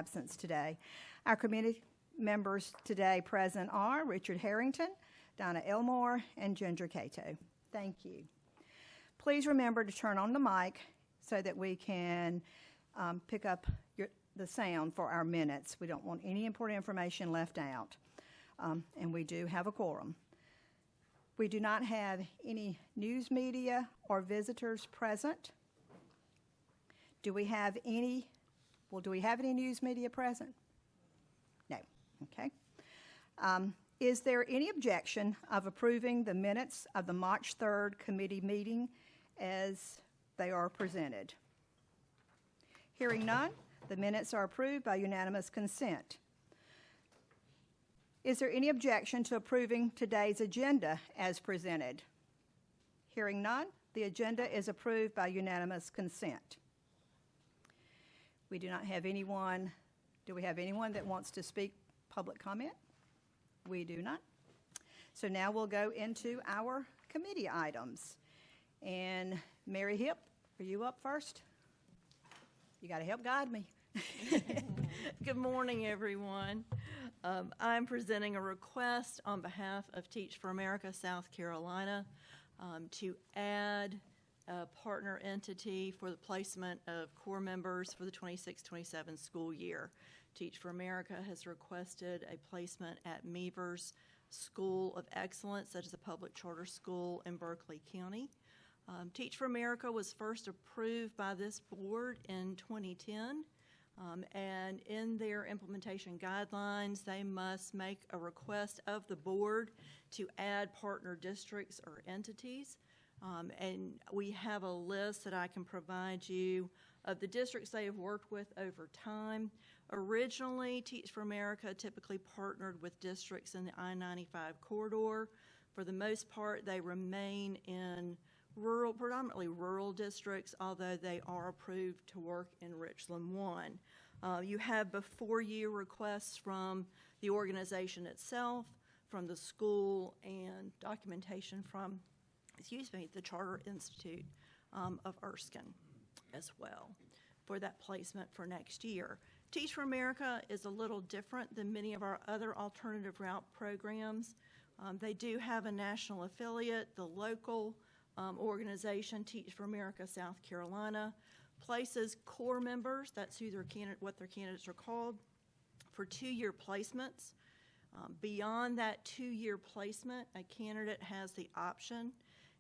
absence today. Our committee members today present are Richard Harrington, Donna Elmore, and Ginger Cato. Thank you. Please remember to turn on the mic so that we can pick up the sound for our minutes. We don't want any important information left out. And we do have a quorum. We do not have any news media or visitors present. Do we have any news media present? No. Okay. Is there any objection of approving the minutes of the March 3rd committee meeting as they are presented? Hearing none, the minutes are approved by unanimous consent. Is there any objection to approving today's agenda as presented? Hearing none, the agenda is approved by unanimous consent. We do not have anyone. Do we have anyone that wants to speak public comment? We do not. So now we'll go into our committee items. And Mary Hipp, are you up first? You got to help guide me. Good morning, everyone. I'm presenting a request on behalf of Teach for America South Carolina to add a partner entity for the placement of core members for the 26-27 school year. Teach for America has requested a placement at Meevers School of Excellence, that is a public charter school in Berkeley County. Teach for America was first approved by this board in 2010. And in their implementation guidelines, they must make a request of the board to add partner districts or entities. And we have a list that I can provide you of the districts they have worked with over time. Originally, Teach for America typically partnered with districts in the I-95 corridor. For the most part, they remain in predominantly rural districts, although they are approved to work in Richland 1. You have before you requests from the organization itself, from the school, and documentation from, the Charter Institute of Erskine as well for that placement for next year. Teach for America is a little different than many of our other alternative route programs. They do have a national affiliate. The local organization, Teach for America South Carolina, places core members, that's who what their candidates are called, for 2-year placements. Beyond that 2-year placement, a candidate has the option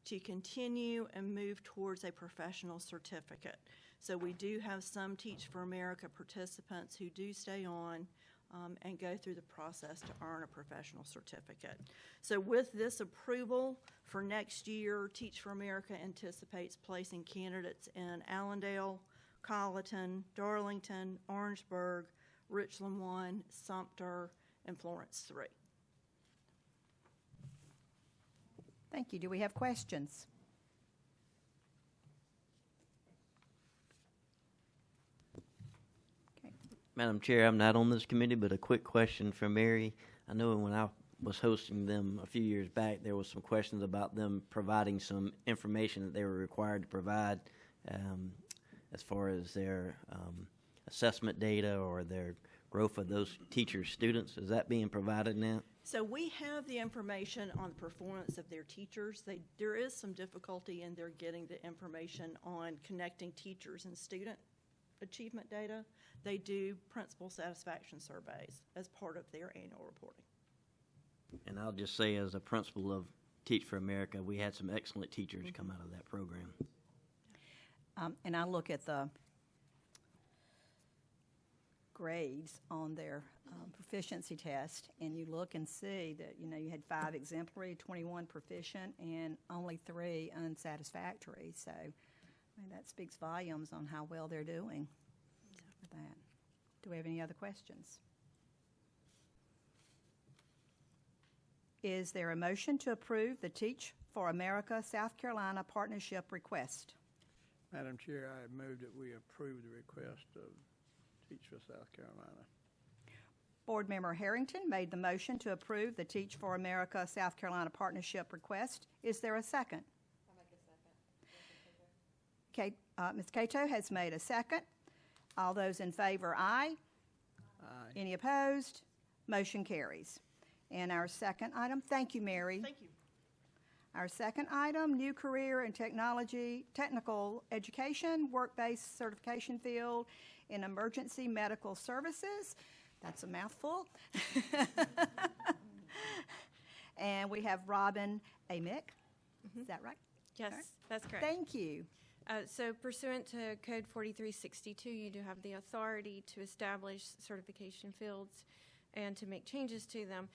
to continue and move towards a professional certificate. So we do have some Teach for America participants who do stay on and go through the process to earn a professional certificate. So with this approval for next year, Teach for America anticipates placing candidates in Allendale, Colleton, Darlington, Orangeburg, Richland 1, Sumter, and Florence 3. Thank you. Do we have questions? Madam Chair, I'm not on this committee, but a quick question for Mary. I know when I was hosting them a few years back, there was some questions about them providing some information that they were required to provide as far as their assessment data or their growth of those teachers' students. Is that being provided now? So we have the information on the performance of their teachers. There is some difficulty in their getting the information on connecting teachers and student achievement data. They do principal satisfaction surveys as part of their annual reporting. And I'll just say, as a principal of Teach for America, we had some excellent teachers come out of that program. And I look at the grades on their proficiency test, and you look and see that, you had 5 exemplary, 21 proficient, and only 3 unsatisfactory. So, that speaks volumes on how well they're doing with that. Do we have any other questions? Is there a motion to approve the Teach for America South Carolina partnership request? Madam Chair, I move that we approve the request of Teach for South Carolina. Board Member Harrington made the motion to approve the Teach for America South Carolina partnership request. Is there a second? I'll make a second. Ms. Cato has made a second. All those in favor, aye. Any opposed? Motion carries. And our second item, thank you, Mary. Thank you. Our second item, new career and technical education, work-based certification field in emergency medical services. That's a mouthful. And we have Robin Amick. Is that right? Yes, Alright. that's correct. Thank you. So pursuant to Code 4362, you do have the authority to establish certification fields and to make changes to them.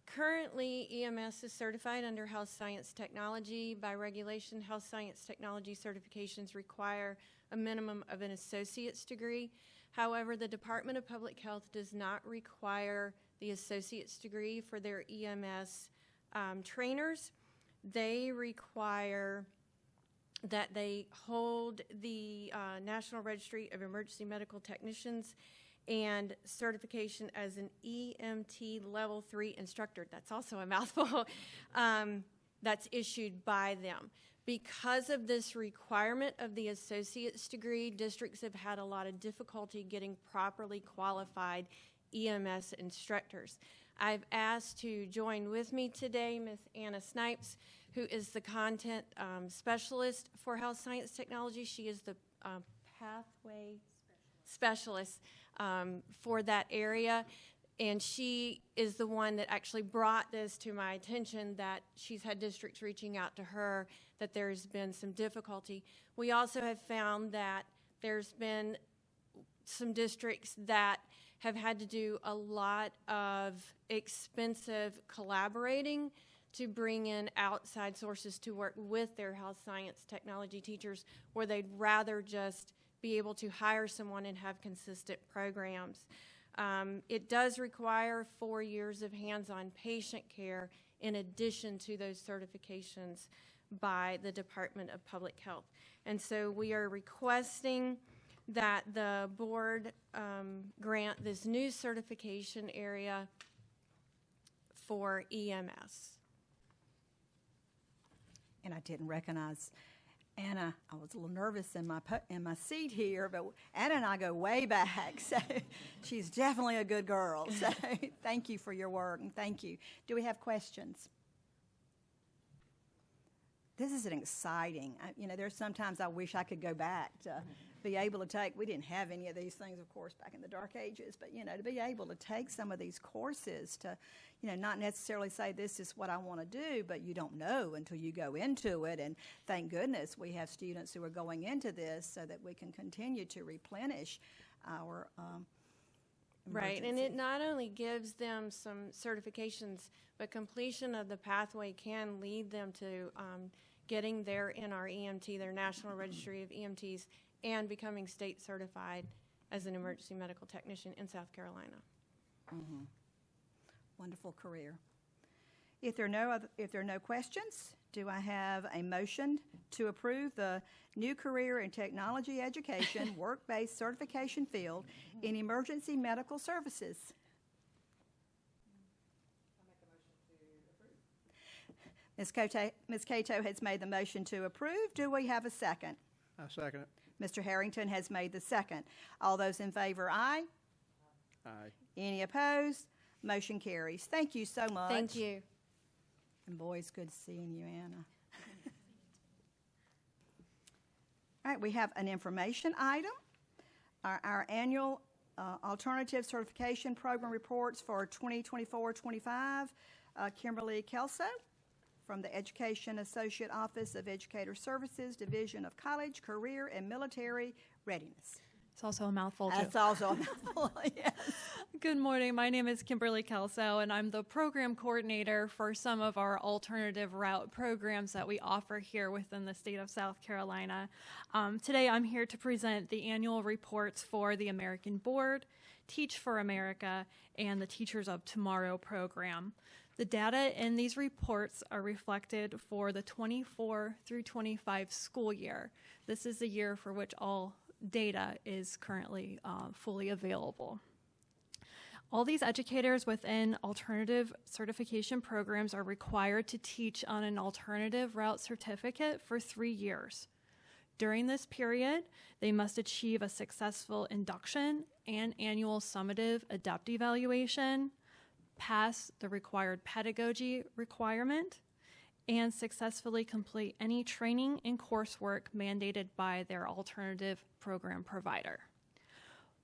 Currently, EMS is certified under Health Science Technology. By regulation, Health Science Technology certifications require a minimum of an associate's degree. However, the Department of Public Health does not require the associate's degree for their EMS trainers. They require that they hold the National Registry of Emergency Medical Technicians and certification as an EMT Level 3 instructor. That's also a mouthful. That's issued by them. Because of this requirement of the associate's degree, districts have had a lot of difficulty getting properly qualified EMS instructors. I've asked to join with me today Ms. Anna Snipes, who is the content specialist for Health Science Technology. She is the pathway specialist for that area, and she is the one that actually brought this to my attention, that she's had districts reaching out to her, that there's been some difficulty. We also have found that there's been some districts that have had to do a lot of expensive collaborating to bring in outside sources to work with their health science technology teachers, where they'd rather just be able to hire someone and have consistent programs. It does require 4 years of hands-on patient care in addition to those certifications by the Department of Public Health. And so we are requesting that the board grant this new certification area for EMS. And I didn't recognize Anna. I was a little nervous in my seat here, but Anna and I go way back, so she's definitely a good girl. So thank you for your work, and thank you. Do we have questions? This is an exciting, there's sometimes I wish I could go back to be able to take, we didn't have any of these things, of course, back in the dark ages, but, to be able to take some of these courses to, not necessarily say this is what I want to do, but you don't know until you go into it. And thank goodness we have students who are going into this so that we can continue to replenish our Right, and emergency. it not only gives them some certifications, but completion of the pathway can lead them to getting their NREMT, their National Registry of EMTs, and becoming state certified as an emergency medical technician in South Carolina. Wonderful career. If there are no questions, do I have a motion to approve the new career in technology education work-based certification field in emergency medical services? Ms. Cato has made the motion to approve. Do we have a second? I second it. Mr. Harrington has made the second. All those in favor, aye. Aye. Any opposed? Motion carries. Thank you so much. Thank you. And boy, it's good seeing you, Anna. All right, we have an information item. Our annual alternative certification program reports for 2024-25. Kimberly Kelso from the Education Associate Office of Educator Services, Division of College, Career, and Military Readiness. It's also a mouthful, too. That's also a mouthful, yes. Good morning. My name is Kimberly Kelso, and I'm the program coordinator for some of our alternative route programs that we offer here within the state of South Carolina. Today, I'm here to present the annual reports for the American Board, Teach for America, and the Teachers of Tomorrow program. The data in these reports are reflected for the 24 through 25 school year. This is the year for which all data is currently fully available. All these educators within alternative certification programs are required to teach on an alternative route certificate for 3 years. During this period, they must achieve a successful induction and annual summative adept evaluation, pass the required pedagogy requirement, and successfully complete any training and coursework mandated by their alternative program provider.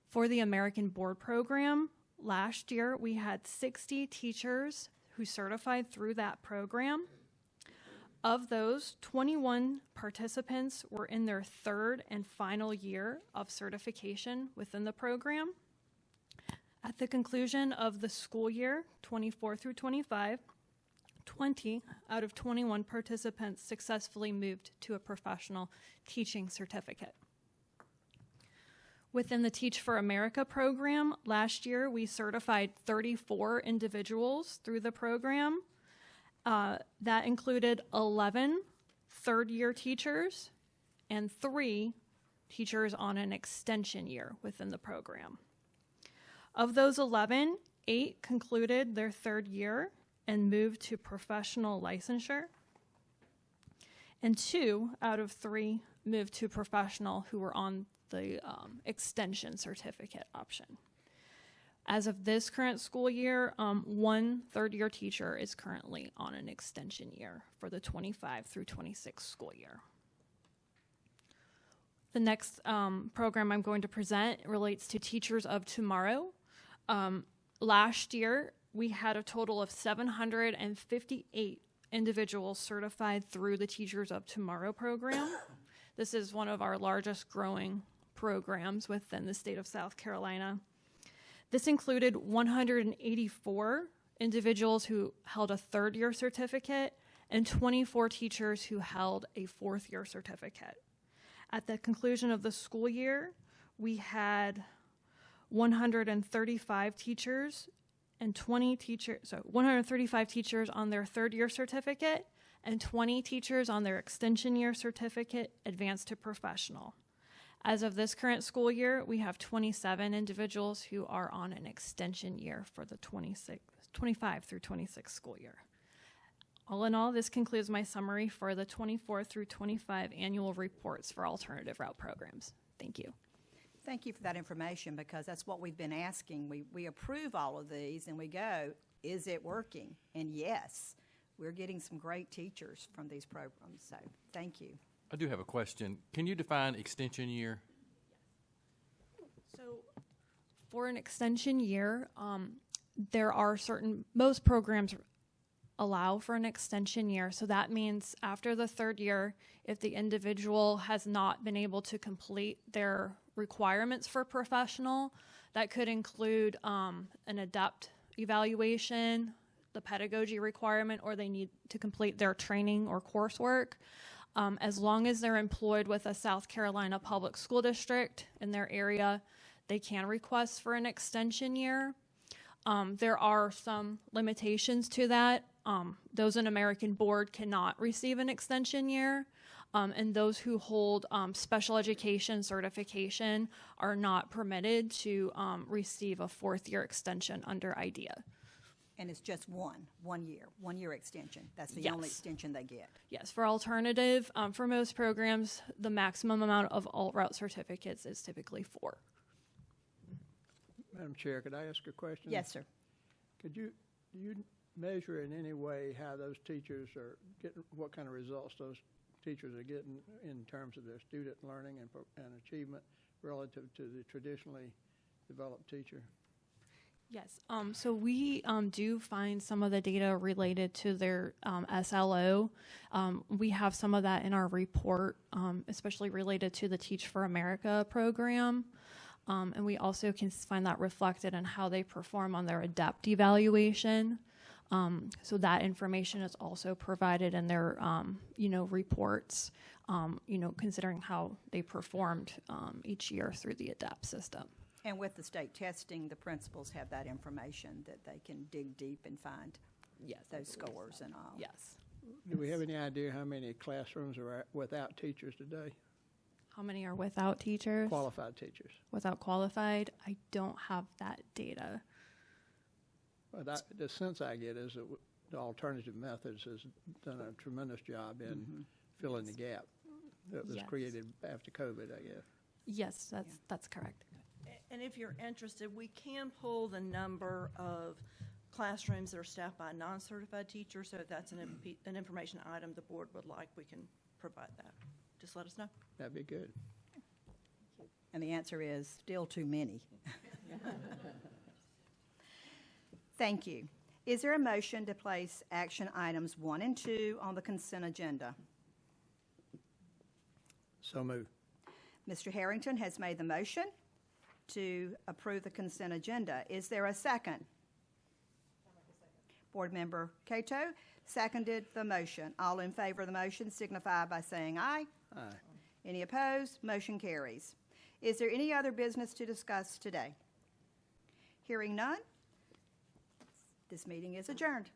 For the American Board program, last year we had 60 teachers who certified through that program. Of those, 21 participants were in their third and final year of certification within the program. At the conclusion of the school year, 24 through 25, 20 out of 21 participants successfully moved to a professional teaching certificate. Within the Teach for America program, last year we certified 34 individuals through the program. That included 11 third-year teachers and 3 teachers on an extension year within the program. Of those 11, 8 concluded their third year and moved to professional licensure, and 2 out of 3 moved to professional who were on the extension certificate option. As of this current school year, 1 third-year teacher is currently on an extension year for the 25 through 26 school year. The next program I'm going to present relates to Teachers of Tomorrow. Last year, we had a total of 758 individuals certified through the Teachers of Tomorrow program. This is one of our largest growing programs within the state of South Carolina. This included 184 individuals who held a third-year certificate and 24 teachers who held a fourth-year certificate. At the conclusion of the school year, we had 135 teachers and 135 teachers on their third-year certificate and 20 teachers on their extension year certificate advanced to professional. As of this current school year, we have 27 individuals who are on an extension year for the 25 through 26 school year. All in all, this concludes my summary for the 24 through 25 annual reports for alternative route programs. Thank you. Thank you for that information, because that's what we've been asking. We approve all of these and we go, is it working? And yes, we're getting some great teachers from these programs, so thank you. I do have a question. Can you define extension year? So for an extension year, there are most programs allow for an extension year. So that means after the third year, if the individual has not been able to complete their requirements for professional, that could include an adept evaluation, the pedagogy requirement, or they need to complete their training or coursework. As long as they're employed with a South Carolina public school district in their area, they can request for an extension year. There are some limitations to that. Those in American Board cannot receive an extension year, and those who hold special education certification are not permitted to receive a fourth-year extension under IDEA. And it's just one year extension. That's the only extension they get. Yes, for alternative, for most programs, the maximum amount of alt route certificates is typically 4. Madam Chair, could I ask a question? Yes, sir. Do you measure in any way how those teachers are getting, what kind of results those teachers are getting in terms of their student learning and achievement relative to the traditionally developed teacher? Yes, so we do find some of the data related to their SLO. We have some of that in our report, especially related to the Teach for America program. And we also can find that reflected in how they perform on their ADEPT evaluation. So that information is also provided in their, reports, considering how they performed each year through the ADEPT system. And with the state testing, the principals have that information that they can dig deep and find those scores and all. Yes. Do we have any idea how many classrooms are without teachers today? How many are without teachers? Qualified teachers. Without qualified? I don't have that data. Well, the sense I get is that the alternative methods has done a tremendous job in filling the gap. that was Yes. created after COVID, I guess. Yes, that's correct. And if you're interested, we can pull the number of classrooms that are staffed by non-certified teachers, so if that's an information item the board would like, we can provide that. Just let us know. That'd be good. And the answer is still too many. Thank you. Is there a motion to place action items 1 and 2 on the consent agenda? So moved. Mr. Harrington has made the motion to approve the consent agenda. Is there a second? Board Member Cato seconded the motion. All in favor of the motion signify by saying aye. Aye. Any opposed? Motion carries. Is there any other business to discuss today? Hearing none, this meeting is adjourned.